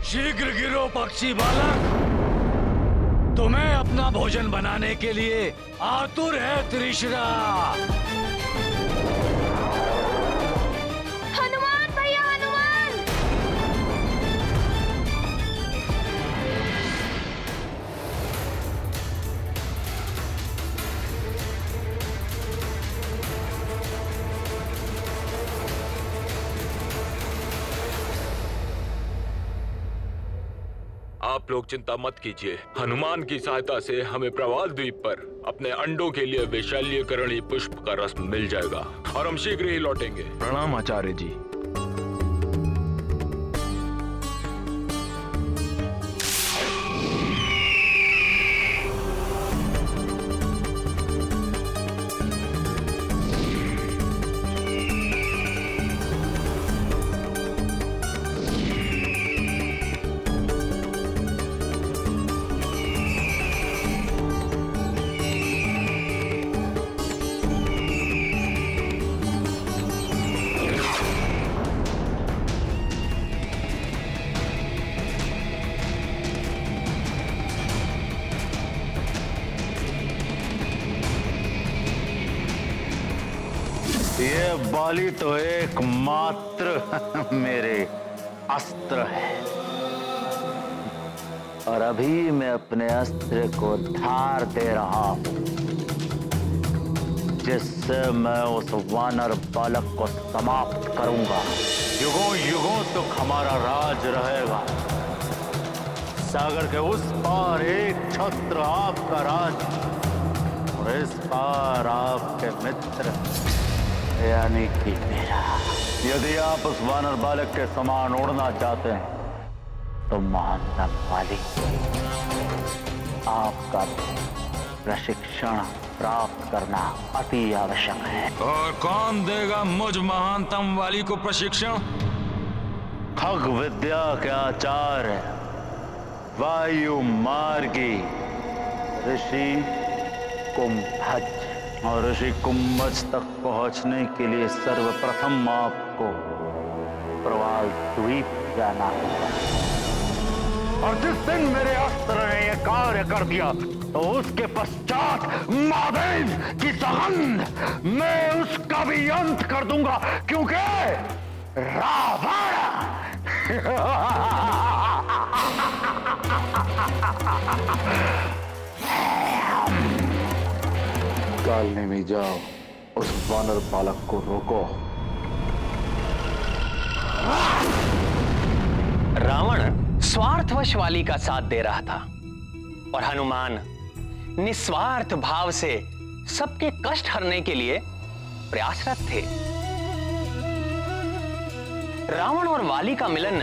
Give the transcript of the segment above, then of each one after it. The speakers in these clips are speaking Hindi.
शीघ्र गिरो पक्षी बालक, तुम्हें अपना भोजन बनाने के लिए आतुर है त्रिशरा। हनुमान भैया, हनुमान! आप लोग चिंता मत कीजिए, हनुमान की सहायता से हमें प्रवाल द्वीप पर अपने अंडों के लिए वैशाल्यकरणी पुष्प का रस मिल जाएगा और हम शीघ्र ही लौटेंगे। प्रणाम आचार्य जी। ये बाली तो एकमात्र मेरे अस्त्र है और अभी मैं अपने अस्त्र को धार दे रहा हूं, जिससे मैं उस वानर बालक को समाप्त करूंगा। युगों युगों तक हमारा राज रहेगा। सागर के उस पार एक छत्र आपका राज और इस पार आपके मित्र यानी कि मेरा। यदि आप उस वानर बालक के समान उड़ना चाहते हैं तो महानतम वाली आपका प्रशिक्षण प्राप्त करना अति आवश्यक है। और कौन देगा मुझ महानतम वाली को प्रशिक्षण? खग विद्या के आचार्य वायु मार्गी ऋषि कुंभज, और ऋषि कुंभज तक पहुंचने के लिए सर्वप्रथम आपको प्रवाल द्वीप जाना होगा। और जिस दिन मेरे अस्त्र ने यह कार्य कर दिया तो उसके पश्चात महादेव की सगंध मैं उसका भी अंत कर दूंगा, क्योंकि रावण निकालने में जाओ, उस वानर बालक को रोको। रावण स्वार्थवश वाली का साथ दे रहा था और हनुमान निस्वार्थ भाव से सबके कष्ट हरने के लिए प्रयासरत थे। रावण और वाली का मिलन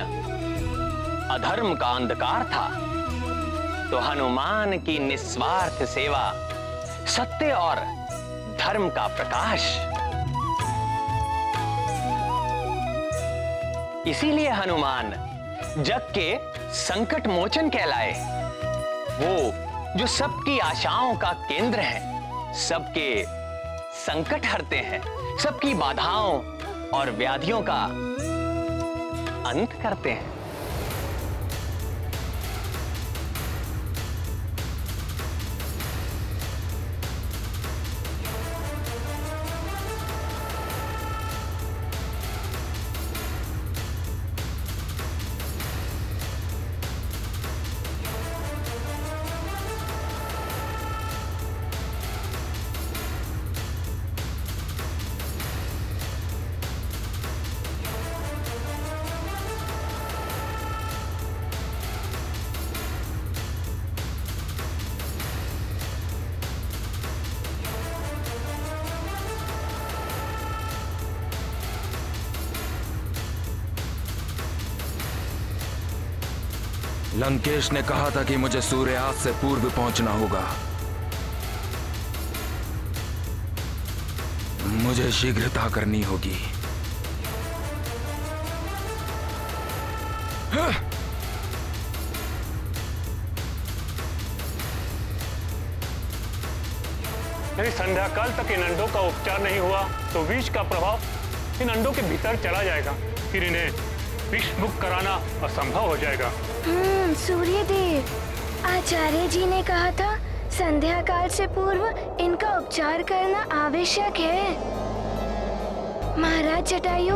अधर्म का अंधकार था, तो हनुमान की निस्वार्थ सेवा सत्य और धर्म का प्रकाश। इसीलिए हनुमान जग के संकट मोचन कहलाए। वो जो सबकी आशाओं का केंद्र है, सबके संकट हरते हैं, सबकी बाधाओं और व्याधियों का अंत करते हैं। लंकेश ने कहा था कि मुझे सूर्यास्त से पूर्व पहुंचना होगा। मुझे शीघ्रता करनी होगी। यदि संध्याकाल तक इन अंडों का उपचार नहीं हुआ तो विष का प्रभाव इन अंडों के भीतर चला जाएगा, फिर इन्हें विष मुक्त कराना असंभव हो जाएगा। सूर्यदेव, आचार्य जी ने कहा था संध्या काल से पूर्व इनका उपचार करना आवश्यक है। महाराज जटायु,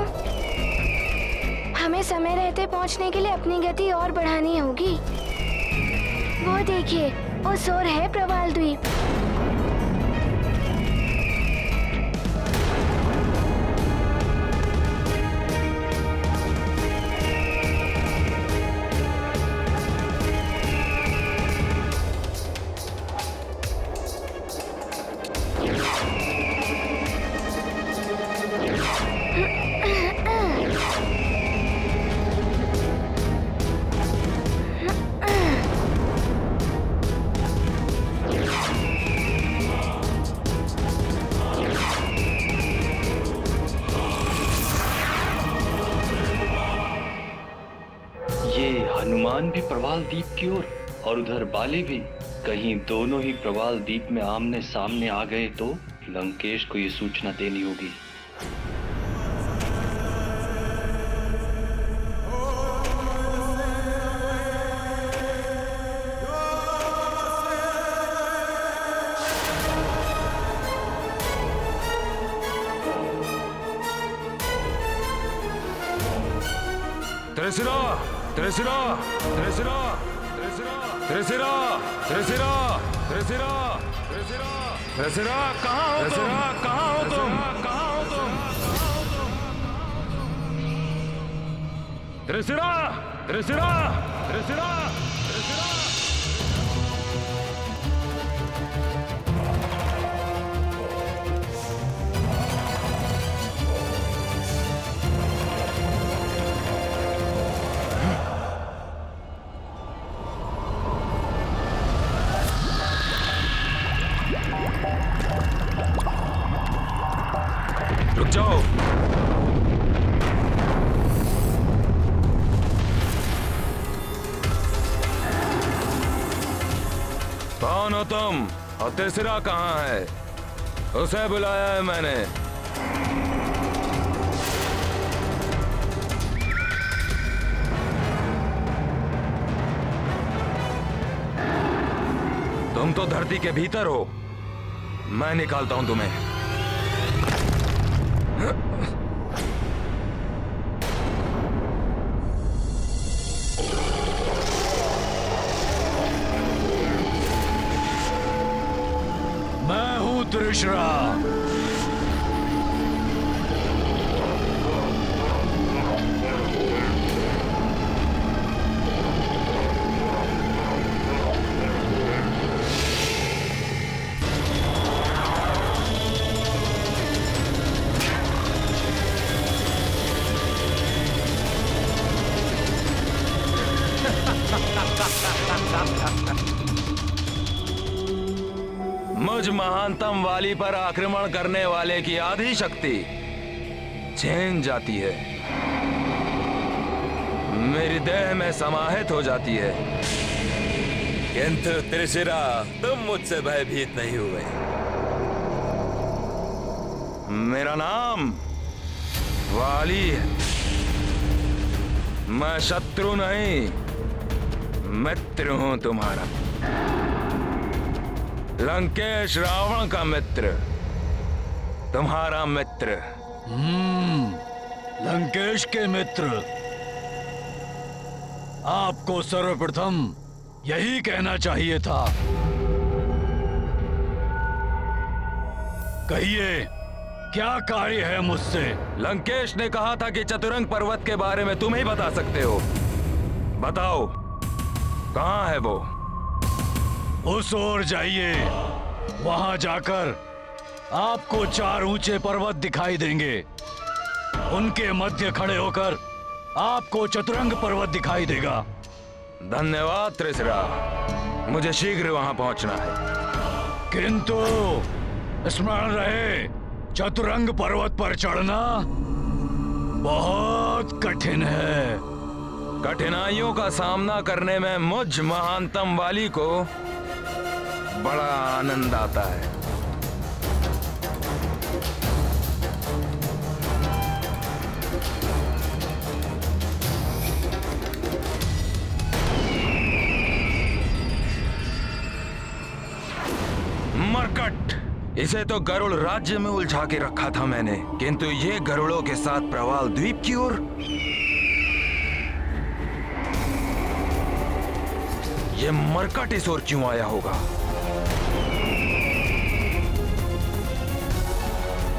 हमें समय रहते पहुंचने के लिए अपनी गति और बढ़ानी होगी। वो देखिए, उस ओर है प्रवाल द्वीप। हनुमान भी प्रवाल द्वीप की ओर और उधर बाली भी। कहीं दोनों ही प्रवाल द्वीप में आमने सामने आ गए तो लंकेश को ये सूचना देनी होगी। त्रिशिरा, त्रिशिरा, त्रिशिरा, त्रिशिरा, त्रिशिरा, त्रिशिरा, त्रिशिरा, त्रिशिरा, त्रिशिरा, कहाँ हो तुम? कहाँ हो तुम? कहाँ हो तुम? त्रिशिरा, त्रिशिरा, त्रिशिरा, त्रिशिरा। रुक जाओ। कौन हो तुम और तीसरा कहाँ है? उसे बुलाया है मैंने। तुम तो धरती के भीतर हो, मैं निकालता हूं तुम्हें। मैं हूं त्रिशरा। मुझ महानतम वाली पर आक्रमण करने वाले की आधी शक्ति छीन जाती है, मेरी देह में समाहित हो जाती है। किंतु त्रिशिरा, तुम मुझसे भयभीत नहीं हुए। मेरा नाम वाली है। मैं शत्रु नहीं, मित्र हूं तुम्हारा। लंकेश रावण का मित्र, तुम्हारा मित्र। लंकेश के मित्र। आपको सर्वप्रथम यही कहना चाहिए था। कहिए, क्या कार्य है मुझसे? लंकेश ने कहा था कि चतुरंग पर्वत के बारे में तुम ही बता सकते हो। बताओ, कहाँ है वो? उस ओर जाइए। वहां जाकर आपको 4 ऊंचे पर्वत दिखाई देंगे। उनके मध्य खड़े होकर आपको चतुरंग पर्वत दिखाई देगा। धन्यवाद त्रिशिरा, मुझे शीघ्र वहां पहुंचना है। किंतु स्मरण रहे, चतुरंग पर्वत पर चढ़ना बहुत कठिन है। कठिनाइयों का सामना करने में मुझ महानतम वाली को बड़ा आनंद आता है। इसे तो गरुड़ राज्य में उलझा के रखा था मैंने, किंतु ये गरुड़ों के साथ प्रवाल द्वीप की ओर। ये मरकट इस ओर क्यों आया होगा?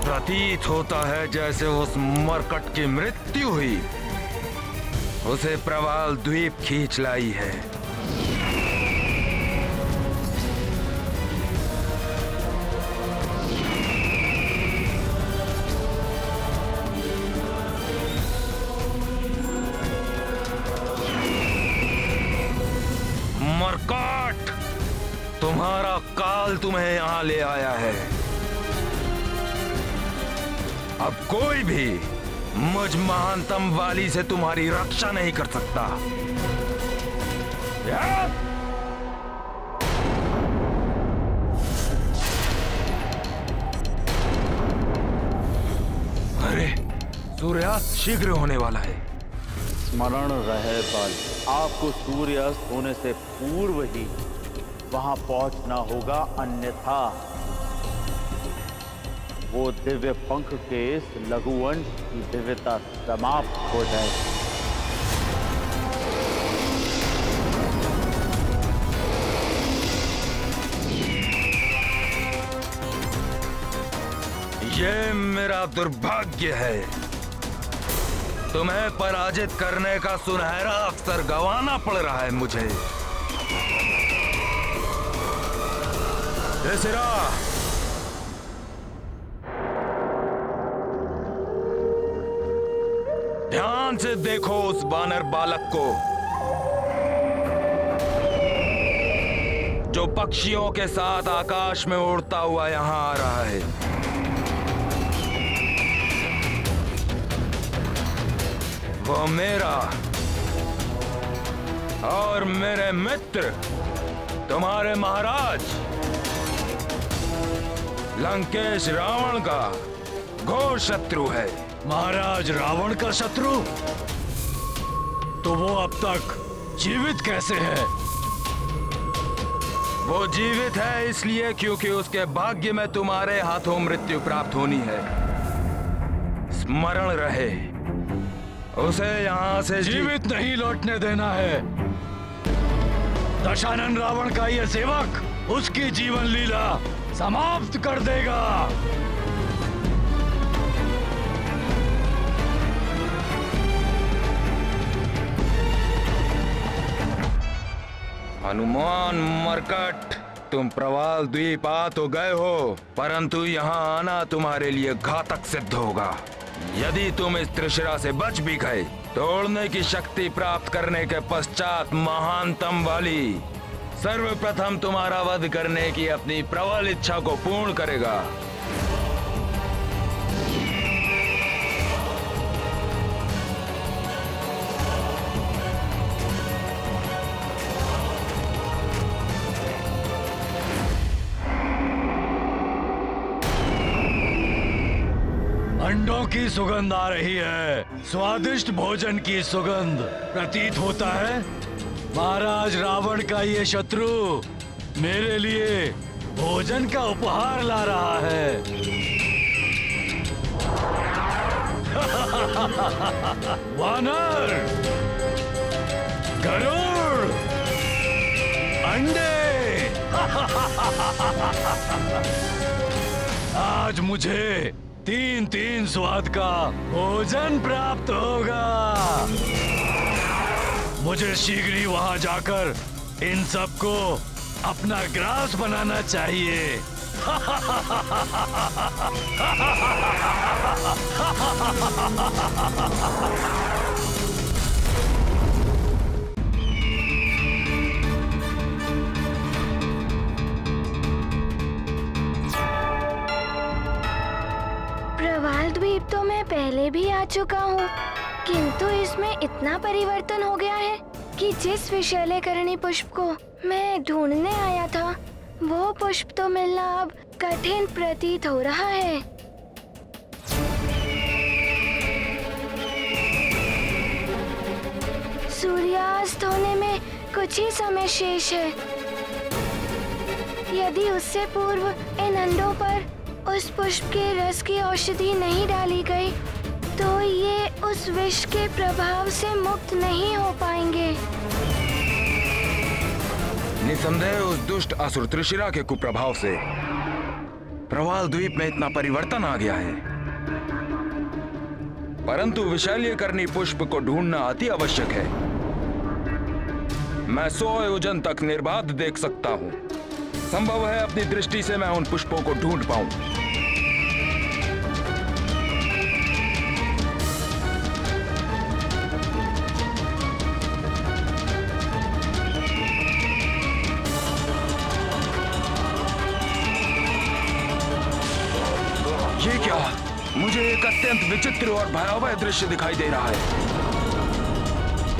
प्रतीत होता है जैसे उस मरकट की मृत्यु हुई, उसे प्रवाल द्वीप खींच लाई है। मरकट, तुम्हारा काल तुम्हें यहां ले आया है। अब कोई भी मुझ महानतम वाली से तुम्हारी रक्षा नहीं कर सकता। अरे, सूर्यास्त शीघ्र होने वाला है। स्मरण रहे बल, आपको सूर्यास्त होने से पूर्व ही वहां पहुंचना होगा, अन्यथा वो दिव्य पंख के इस लघुवंश की दिव्यता समाप्त हो जाएगी। ये मेरा दुर्भाग्य है, तुम्हें पराजित करने का सुनहरा अवसर गंवाना पड़ रहा है मुझे। त्रिशिरा, ध्यान से देखो उस वानर बालक को जो पक्षियों के साथ आकाश में उड़ता हुआ यहां आ रहा है। वो मेरा और मेरे मित्र, तुम्हारे महाराज लंकेश रावण का घोर शत्रु है। महाराज रावण का शत्रु? तो वो अब तक जीवित कैसे है? वो जीवित है इसलिए क्योंकि उसके भाग्य में तुम्हारे हाथों मृत्यु प्राप्त होनी है। स्मरण रहे, उसे यहां से जीवित नहीं लौटने देना है। दशानन रावण का ये सेवक उसकी जीवन लीला समाप्त कर देगा। हनुमान मरकट, तुम प्रवाल द्वीप आ तो गए हो, परंतु यहाँ आना तुम्हारे लिए घातक सिद्ध होगा। यदि तुम इस त्रिशिरा से बच भी गए, तोड़ने की शक्ति प्राप्त करने के पश्चात महानतम वाली सर्वप्रथम तुम्हारा वध करने की अपनी प्रबल इच्छा को पूर्ण करेगा। अंडों की सुगंध आ रही है, स्वादिष्ट भोजन की सुगंध प्रतीत होता है। महाराज रावण का ये शत्रु मेरे लिए भोजन का उपहार ला रहा है। वानर, गरुड़, अंडे। आज मुझे 3-3 स्वाद का भोजन प्राप्त होगा। मुझे शीघ्र ही वहां जाकर इन सबको अपना ग्रास बनाना चाहिए। प्रवाल द्वीप तो मैं पहले भी आ चुका हूँ, किंतु इसमें इतना परिवर्तन हो गया है कि जिस विषैलेकरणी पुष्प को मैं ढूंढने आया था, वो पुष्प तो मिलना अब कठिन प्रतीत हो रहा है। सूर्यास्त होने में कुछ ही समय शेष है। यदि उससे पूर्व इन अंडों पर उस पुष्प के रस की औषधि नहीं डाली गई तो ये उस विष के प्रभाव से मुक्त नहीं हो पाएंगे। निसंदेह उस दुष्ट असुर त्रिशिरा के कुप्रभाव से प्रवाल द्वीप में इतना परिवर्तन आ गया है, परंतु विषैल्यकरणी पुष्प को ढूंढना अति आवश्यक है। मैं 100 योजन तक निर्बाध देख सकता हूं। संभव है अपनी दृष्टि से मैं उन पुष्पों को ढूंढ पाऊं। ये क्या? मुझे एक अत्यंत विचित्र और भयावह दृश्य दिखाई दे रहा है।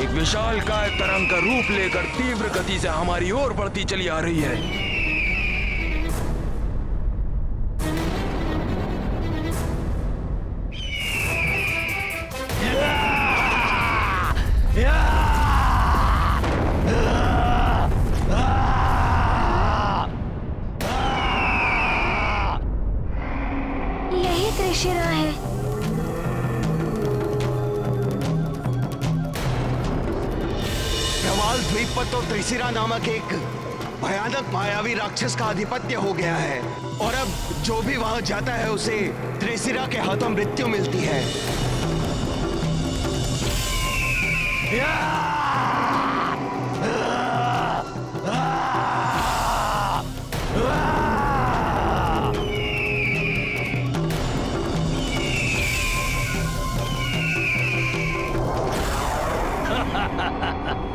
एक विशालकाय तरंग का रूप लेकर तीव्र गति से हमारी ओर बढ़ती चली आ रही है। यही त्रिशिरा है। प्रवाल द्वीप पर तो त्रिशिरा नामक एक भयानक मायावी राक्षस का आधिपत्य हो गया है और अब जो भी वहां जाता है उसे त्रिशिरा के हाथों मृत्यु मिलती है।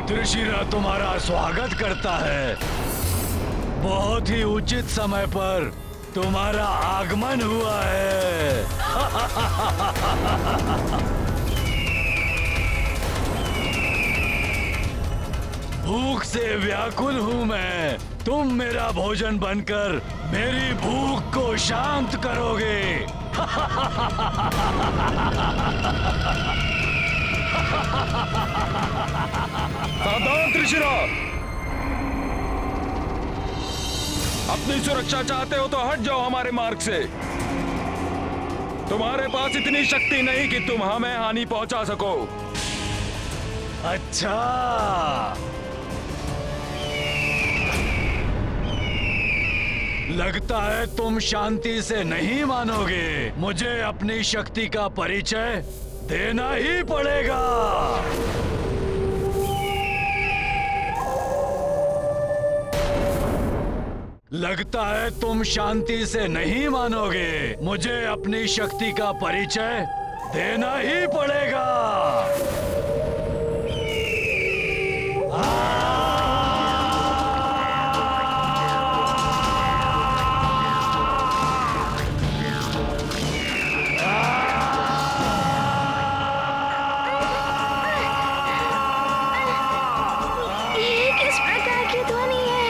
त्रिशिरा तुम्हारा स्वागत करता है। बहुत ही उचित समय पर तुम्हारा आगमन हुआ है। भूख से व्याकुल हूं मैं। तुम मेरा भोजन बनकर मेरी भूख को शांत करोगे। सावधान त्रिशिरा! अपनी सुरक्षा चाहते हो तो हट जाओ हमारे मार्ग से। तुम्हारे पास इतनी शक्ति नहीं कि तुम हमें हानि पहुंचा सको। अच्छा, लगता है तुम शांति से नहीं मानोगे। मुझे अपनी शक्ति का परिचय देना ही पड़ेगा। लगता है तुम शांति से नहीं मानोगे। मुझे अपनी शक्ति का परिचय देना ही पड़ेगा। ये किस प्रकार की ध्वनि है?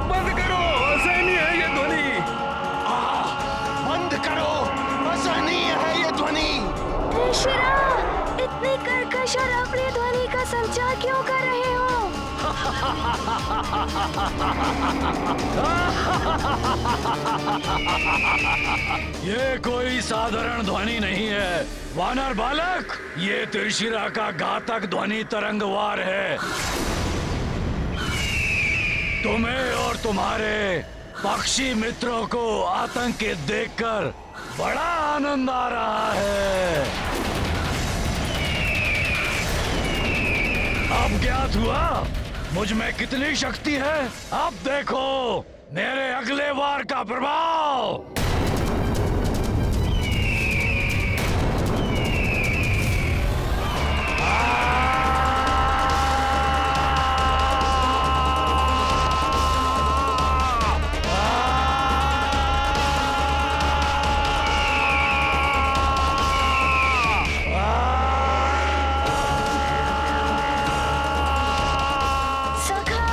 बंद करो, असहनीय है ये ध्वनि। बंद करो, असहनीय है ये ध्वनि। त्रिशिरा, इतनी कर्कश और अप्रिय ध्वनि का संचार क्यों कर रहे हो? ये कोई साधारण ध्वनि नहीं है वानर बालक। ये त्रिशिरा का घातक ध्वनि तरंगवार है। तुम्हें और तुम्हारे पक्षी मित्रों को आतंकित देखकर बड़ा आनंद आ रहा है। अब ज्ञात हुआ मुझ में कितनी शक्ति है। अब देखो मेरे अगले वार का प्रभाव। सखा,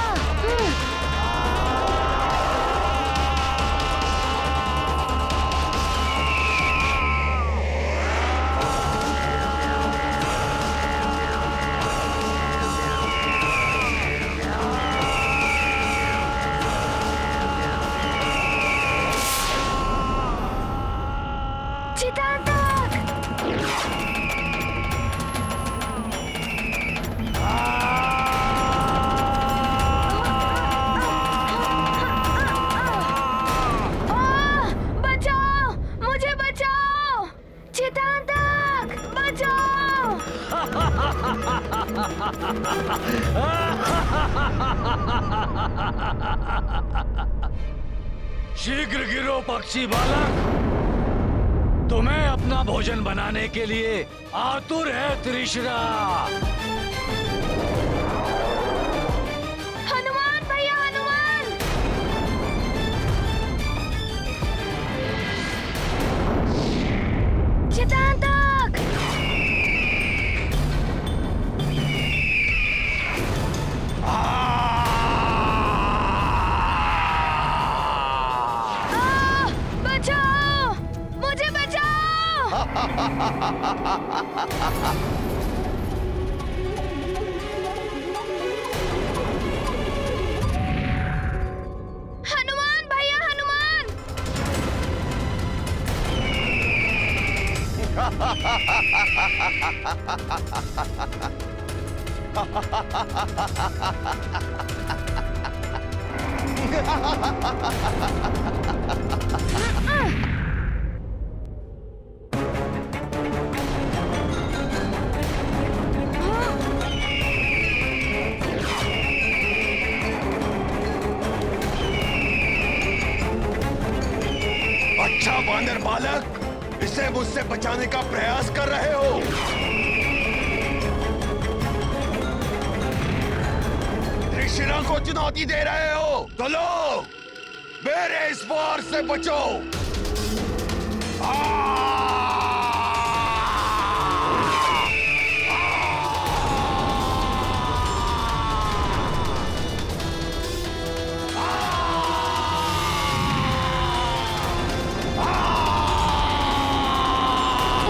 शीघ्र गिरो पक्षी बालक, तुम्हें अपना भोजन बनाने के लिए आतुर है त्रिशिरा। हनुमान भैया, हनुमान! चितांतक! बचाओ! मुझे बचाओ! हनुमान भैया, हनुमान! अच्छा बांदर बालक, इसे मुझसे बचाने का प्रयास कर रहे हो। त्रिशिरा को चुनौती दे रहे हो तो लो, मेरे इस वार से बचो।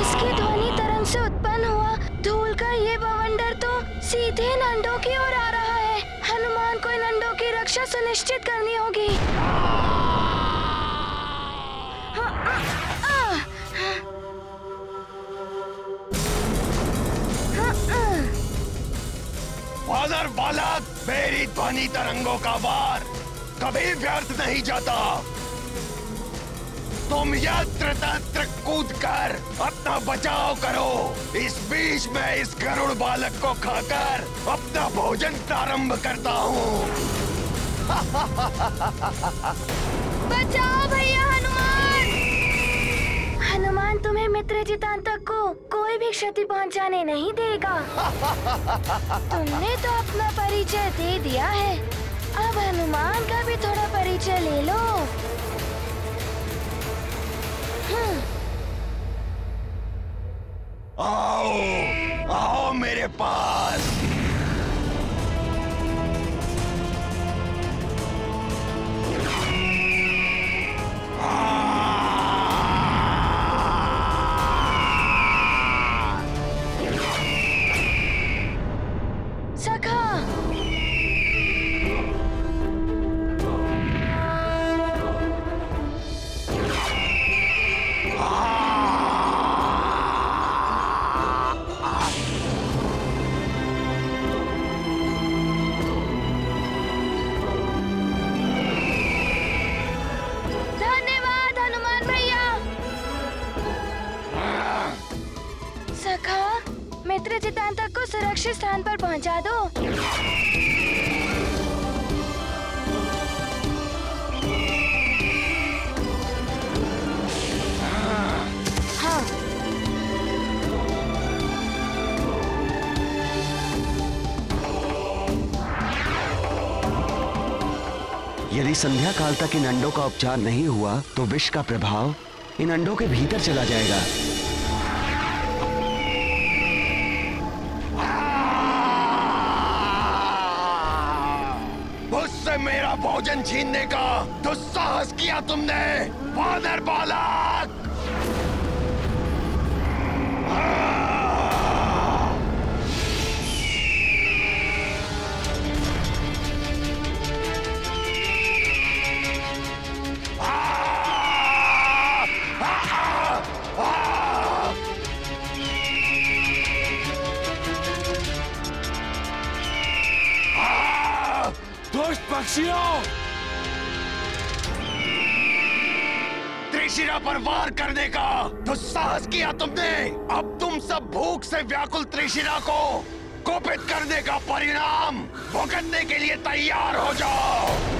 इसकी ध्वनि तरंग से उत्पन्न हुआ धूल का ये बवंडर तो सीधे नंडों की ओर आ रहा है। हनुमान को इन अंडों की रक्षा सुनिश्चित करनी होगी। बानर बालक, मेरी ध्वनि तरंगों का वार कभी व्यर्थ नहीं जाता। तुम यत्र तत्र कूद कर अपना बचाव करो। इस बीच मैं इस गरुड़ बालक को खाकर अपना भोजन प्रारंभ करता हूँ। बचाओ भैया, हनुमान! हनुमान तुम्हें मित्र चितांतक को कोई भी क्षति पहुंचाने नहीं देगा। तुमने तो अपना परिचय दे दिया है, अब हनुमान का भी थोड़ा परिचय ले लो। आओ, आओ मेरे पास। सखा! धन्यवाद हनुमान भैया। सखा, मित्र चितांतक को सुरक्षित स्थान पर पहुंचा दो। हाँ। यदि संध्या काल तक इन अंडों का उपचार नहीं हुआ तो विष का प्रभाव इन अंडों के भीतर चला जाएगा। मुझसे मेरा भोजन छीनने का दुस्साहस किया तुमने, बानर बालक! दुष्ट पक्षियों! त्रिशिरा पर वार करने का दुस्साहस किया तुमने। अब तुम सब भूख से व्याकुल त्रिशिरा को कुपित करने का परिणाम भुगतने के लिए तैयार हो जाओ।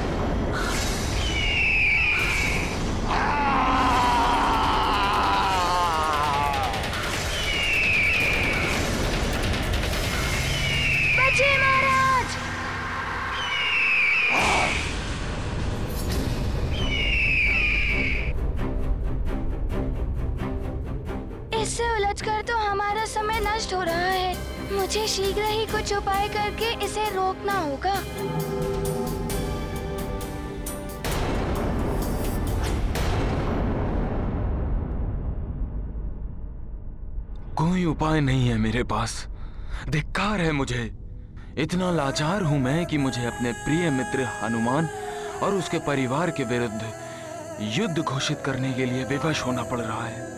नष्ट हो रहा है। मुझे शीघ्र ही कुछ उपाय करके इसे रोकना होगा। कोई उपाय नहीं है मेरे पास। धिक्कार है मुझे। इतना लाचार हूं मैं कि मुझे अपने प्रिय मित्र हनुमान और उसके परिवार के विरुद्ध युद्ध घोषित करने के लिए विवश होना पड़ रहा है।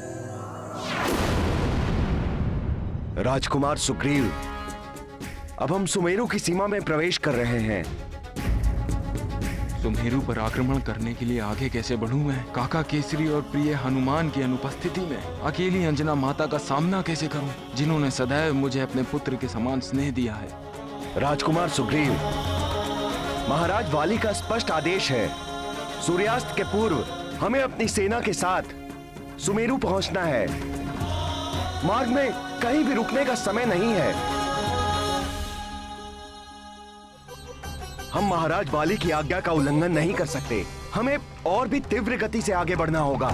राजकुमार सुग्रीव, अब हम सुमेरु की सीमा में प्रवेश कर रहे हैं। सुमेरु पर आक्रमण करने के लिए आगे कैसे बढ़ूं मैं? काका केसरी और प्रिय हनुमान की अनुपस्थिति में अकेली अंजना माता का सामना कैसे करूं, जिन्होंने सदैव मुझे अपने पुत्र के समान स्नेह दिया है। राजकुमार सुग्रीव, महाराज वाली का स्पष्ट आदेश है, सूर्यास्त के पूर्व हमें अपनी सेना के साथ सुमेरु पहुंचना है। मार्ग में कहीं भी रुकने का समय नहीं है। हम महाराज वाली की आज्ञा का उल्लंघन नहीं कर सकते। हमें और भी तीव्र गति से आगे बढ़ना होगा।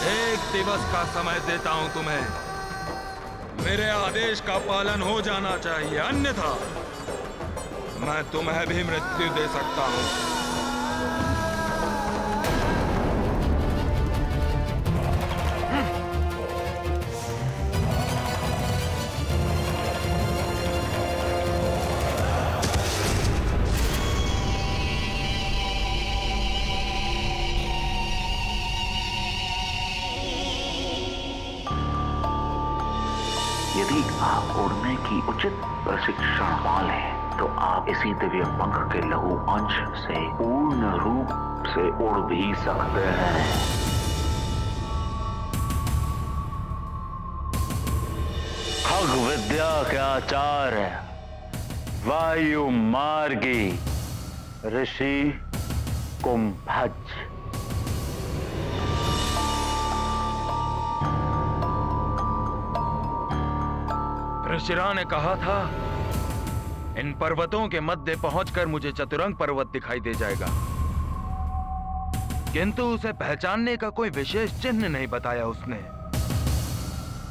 एक दिवस का समय देता हूं तुम्हें। मेरे आदेश का पालन हो जाना चाहिए, अन्यथा मैं तुम्हें भी मृत्यु दे सकता हूं। यदि आप उड़ने की उचित प्रशिक्षण पा लें तो आप इसी दिव्य पंख के लघु अंश से पूर्ण रूप से उड़ भी सकते हैं। खग विद्या के आचार्य वायु मार्गी ऋषि कुंभज। ऋषिरा ने कहा था इन पर्वतों के मध्य पहुंचकर मुझे चतुरंग पर्वत दिखाई दे जाएगा, किंतु उसे पहचानने का कोई विशेष चिन्ह नहीं बताया उसने।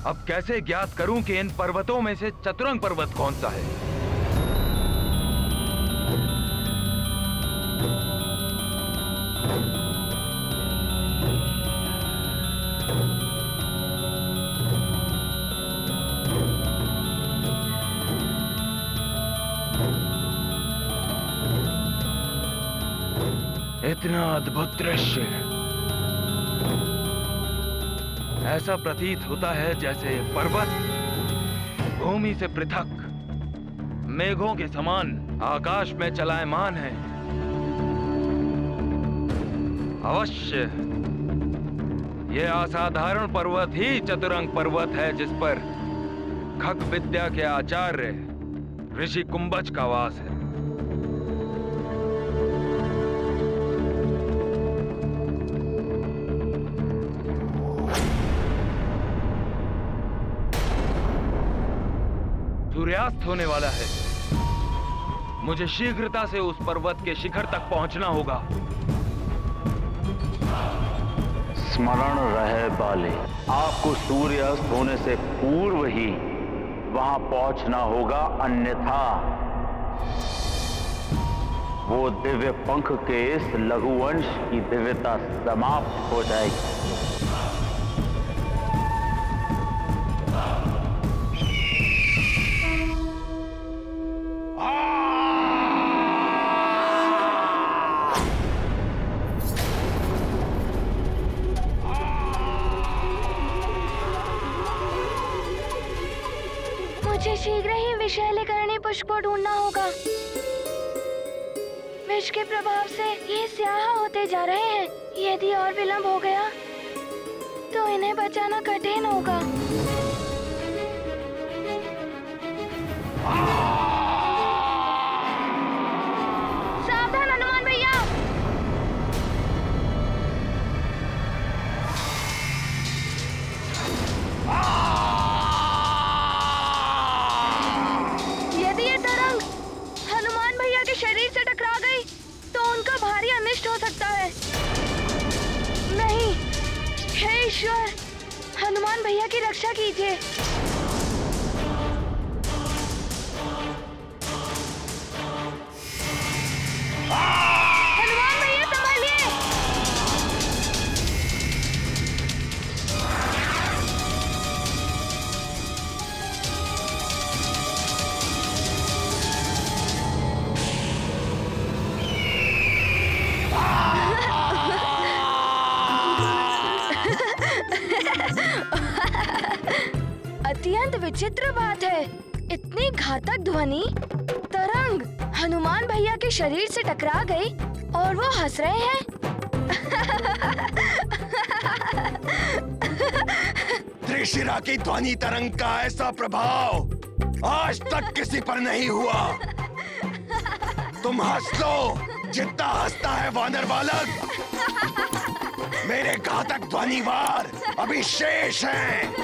अब कैसे ज्ञात करूं कि इन पर्वतों में से चतुरंग पर्वत कौन सा है? इतना अद्भुत दृश्य, ऐसा प्रतीत होता है जैसे पर्वत भूमि से पृथक मेघों के समान आकाश में चलायमान है। अवश्य ये असाधारण पर्वत ही चतुरंग पर्वत है, जिस पर खग विद्या के आचार्य ऋषि कुंभज का वास है। सूर्यास्त होने वाला है। मुझे शीघ्रता से उस पर्वत के शिखर तक पहुंचना होगा। स्मरण रहे बाले, आपको सूर्यास्त होने से पूर्व ही वहां पहुंचना होगा, अन्यथा वो दिव्य पंख के इस लघुवंश की दिव्यता समाप्त हो जाएगी। मुझे शीघ्र ही विषैलीकरणी पुष्प को ढूंढना होगा। विष के प्रभाव से ये स्याह होते जा रहे हैं। यदि और विलंब हो गया तो इन्हें बचाना कठिन होगा। सावधान हनुमान भैया। नष्ट हो सकता है। नहीं, हे ईश्वर, हनुमान भैया की रक्षा कीजिए। हनुमान भैया संभालिए। अत्यंत विचित्र बात है, इतनी घातक ध्वनि तरंग हनुमान भैया के शरीर से टकरा गई और वो हंस रहे हैं। त्रिशिरा की ध्वनि तरंग का ऐसा प्रभाव आज तक किसी पर नहीं हुआ। तुम हंस लो जितना हंसता है वानर बालक। मेरे घातक ध्वनिवार अभी शेष हैं,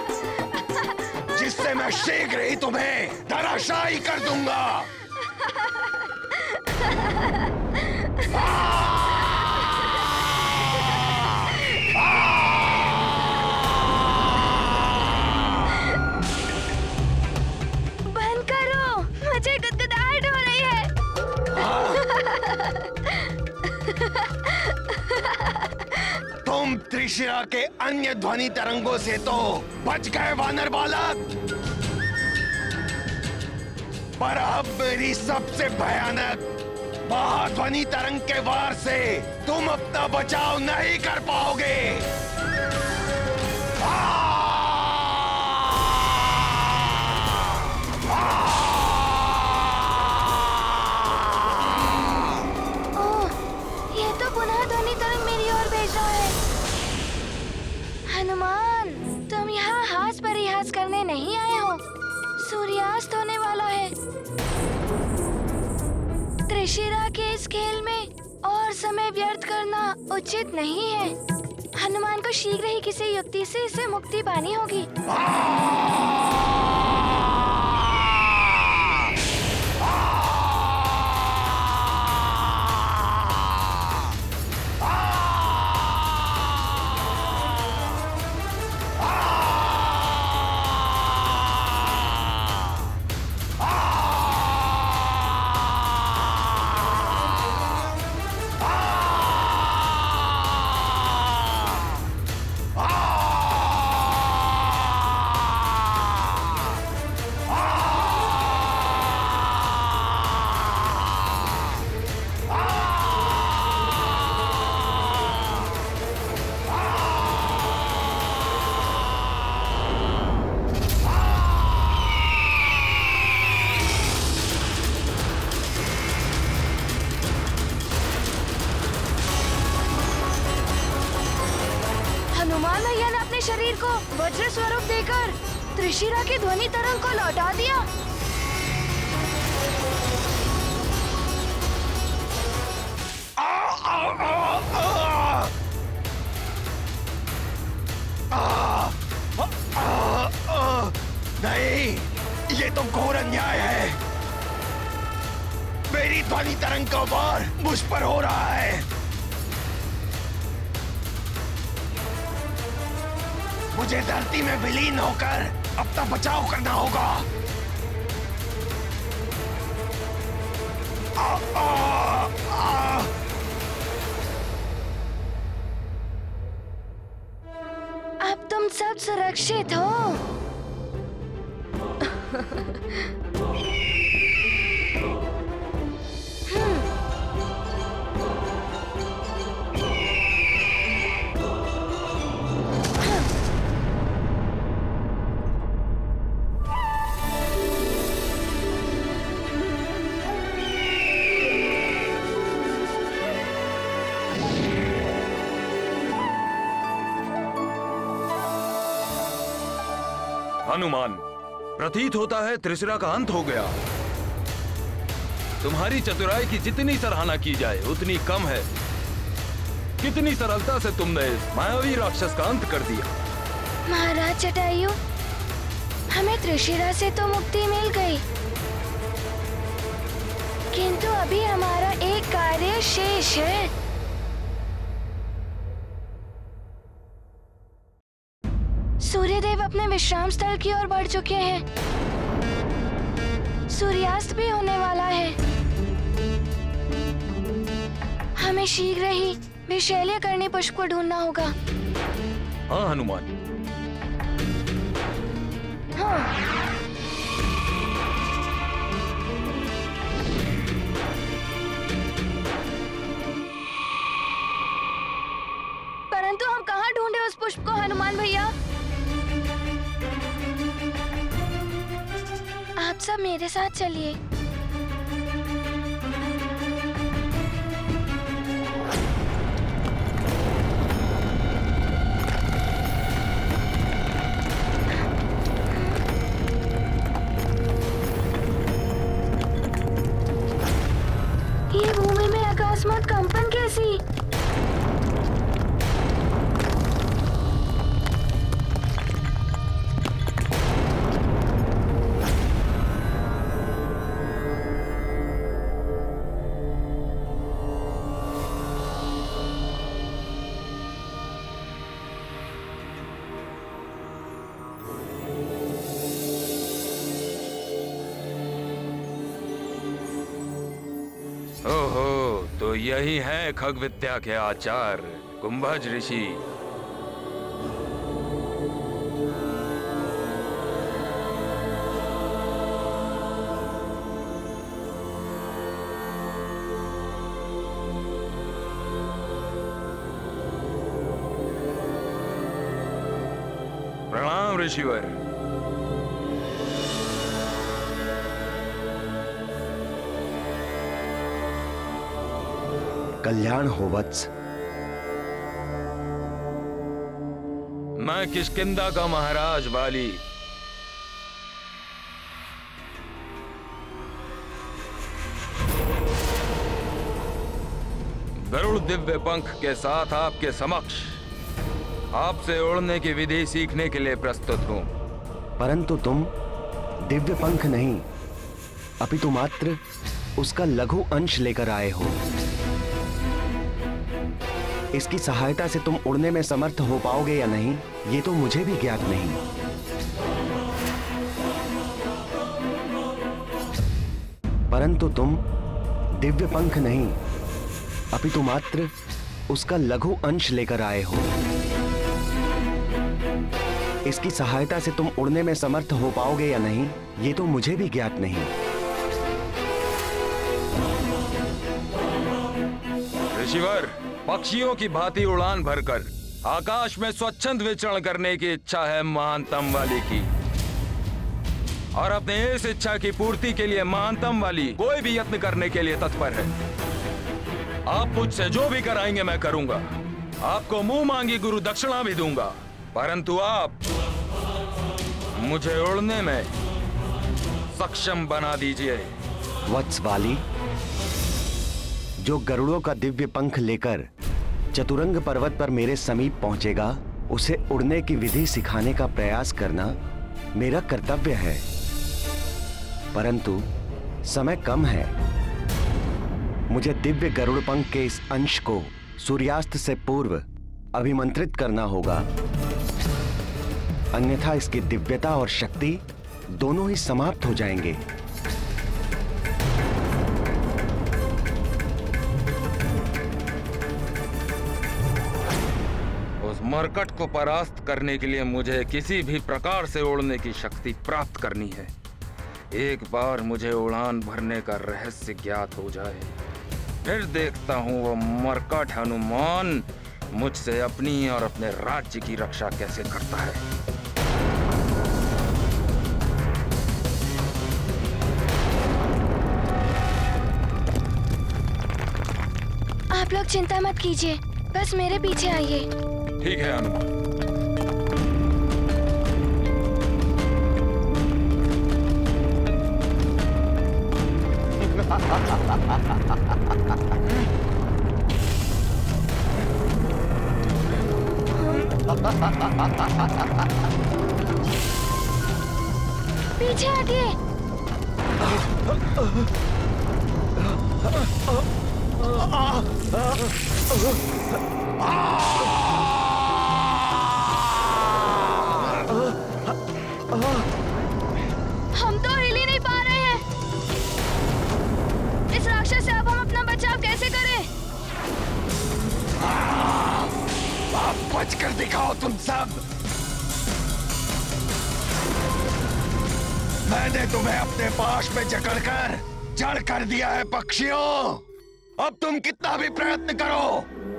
जिससे मैं शीघ्र ही तुम्हें धराशायी कर दूंगा। बंद करो, मुझे गुदगुदाहट हो रही है। तुम त्रिशिरा के अन्य ध्वनि तरंगों से तो बच गए वानर बालक, पर अब मेरी सबसे भयानक महाध्वनि तरंग के वार से तुम अपना बचाव नहीं कर पाओगे। ये तो पुनः ध्वनि तरंग मेरी ओर भेज रहा है। हनुमान, तुम यहाँ हास परिहास करने नहीं आए हो। सूर्यास्त होने वाला है। त्रिशिरा के इस खेल में और समय व्यर्थ करना उचित नहीं है। हनुमान को शीघ्र ही किसी युक्ति से इससे मुक्ति पानी होगी। हनुमान भैया ने अपने शरीर को वज्र स्वरूप देकर त्रिशिरा की ध्वनि तरंग को लौटा दिया। नहीं, ये तो घोर अन्याय है। मेरी ध्वनि तरंग का वार मुझ पर हो रहा है। मुझे धरती में विलीन होकर अपना बचाव करना होगा। अब तुम सब सुरक्षित हो। हनुमान, प्रतीत होता है त्रिशिरा का अंत हो गया। तुम्हारी चतुराई की जितनी सराहना की जाए उतनी कम है। कितनी सरलता से तुमने इस मायावी राक्षस का अंत कर दिया। महाराज जटायु, हमें त्रिशिरा से तो मुक्ति मिल गई, किंतु अभी हमारा एक कार्य शेष है। विश्राम स्थल की ओर बढ़ चुके हैं। सूर्यास्त भी होने वाला है। हमें शीघ्र ही विशैल्यकरणी पुष्प को ढूंढना होगा। हाँ हनुमान। हाँ। परंतु हम कहाँ ढूंढे उस पुष्प को हनुमान भैया? आप सब मेरे साथ चलिए। ये भूमि में अकस्मात कंपन कैसी? ओहो, तो यही है खग विद्या के आचार्य कुंभज ऋषि। प्रणाम ऋषिवर। कल्याण हो वत्स। मैं किष्किंधा का महाराज बाली। गरुड़ दिव्य पंख के साथ आपके समक्ष आपसे उड़ने की विधि सीखने के लिए प्रस्तुत हूं। परंतु तुम दिव्य पंख नहीं, अपितु मात्र उसका लघु अंश लेकर आए हो। इसकी सहायता से तुम उड़ने में समर्थ हो पाओगे या नहीं, ये तो मुझे भी ज्ञात नहीं। परंतु तुम दिव्य पंख नहीं, अपितु मात्र उसका लघु अंश लेकर आए हो। इसकी सहायता से तुम उड़ने में समर्थ हो पाओगे या नहीं, ये तो मुझे भी ज्ञात नहीं। ऋषिवर, पक्षियों की भांति उड़ान भरकर आकाश में स्वच्छंद विचरण करने की इच्छा है महानतम वाली की, और अपने इस इच्छा की पूर्ति के लिए महानतम वाली कोई भी यत्न करने के लिए तत्पर है। आप मुझसे जो भी कराएंगे मैं करूंगा। आपको मुंह मांगी गुरु दक्षिणा भी दूंगा, परंतु आप मुझे उड़ने में सक्षम बना दीजिए। वत्स वाली, जो गरुड़ों का दिव्य पंख लेकर चतुरंग पर्वत पर मेरे समीप पहुंचेगा, उसे उड़ने की विधि सिखाने का प्रयास करना मेरा कर्तव्य है। परंतु समय कम है। मुझे दिव्य गरुड़ पंख के इस अंश को सूर्यास्त से पूर्व अभिमंत्रित करना होगा, अन्यथा इसकी दिव्यता और शक्ति दोनों ही समाप्त हो जाएंगे। मरकट को परास्त करने के लिए मुझे किसी भी प्रकार से उड़ने की शक्ति प्राप्त करनी है। एक बार मुझे उड़ान भरने का रहस्य ज्ञात हो जाए, फिर देखता हूँ वो मरकट हनुमान मुझसे अपनी और अपने राज्य की रक्षा कैसे करता है। आप लोग चिंता मत कीजिए, बस मेरे पीछे आइए। ठीक है हनुमान। पीछे हटिए। दिखाओ तुम सब। मैंने तुम्हें अपने पाश में जकड़कर जड़ कर दिया है पक्षियों। अब तुम कितना भी प्रयत्न करो,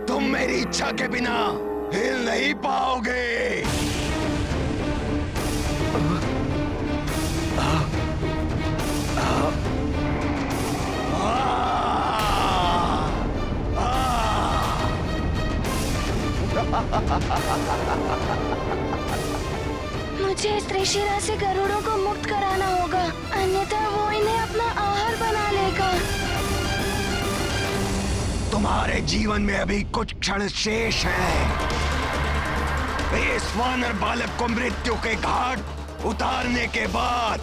तुम मेरी इच्छा के बिना हिल नहीं पाओगे। मुझे इस त्रिशिरा से गरुड़ों को मुक्त कराना होगा, अन्यथा वो इन्हें अपना आहार बना लेगा। तुम्हारे जीवन में अभी कुछ क्षण शेष है। इस वानर बालक को मृत्यु के घाट उतारने के बाद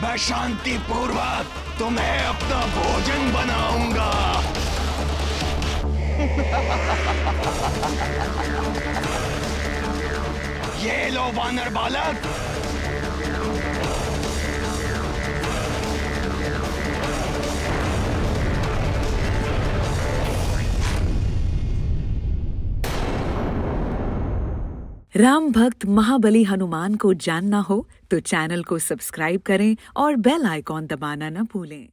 मैं शांति पूर्वक तुम्हें अपना भोजन बनाऊंगा। ये लो वानर बालक। राम भक्त महाबली हनुमान को जानना हो तो चैनल को सब्सक्राइब करें और बेल आइकॉन दबाना न भूलें।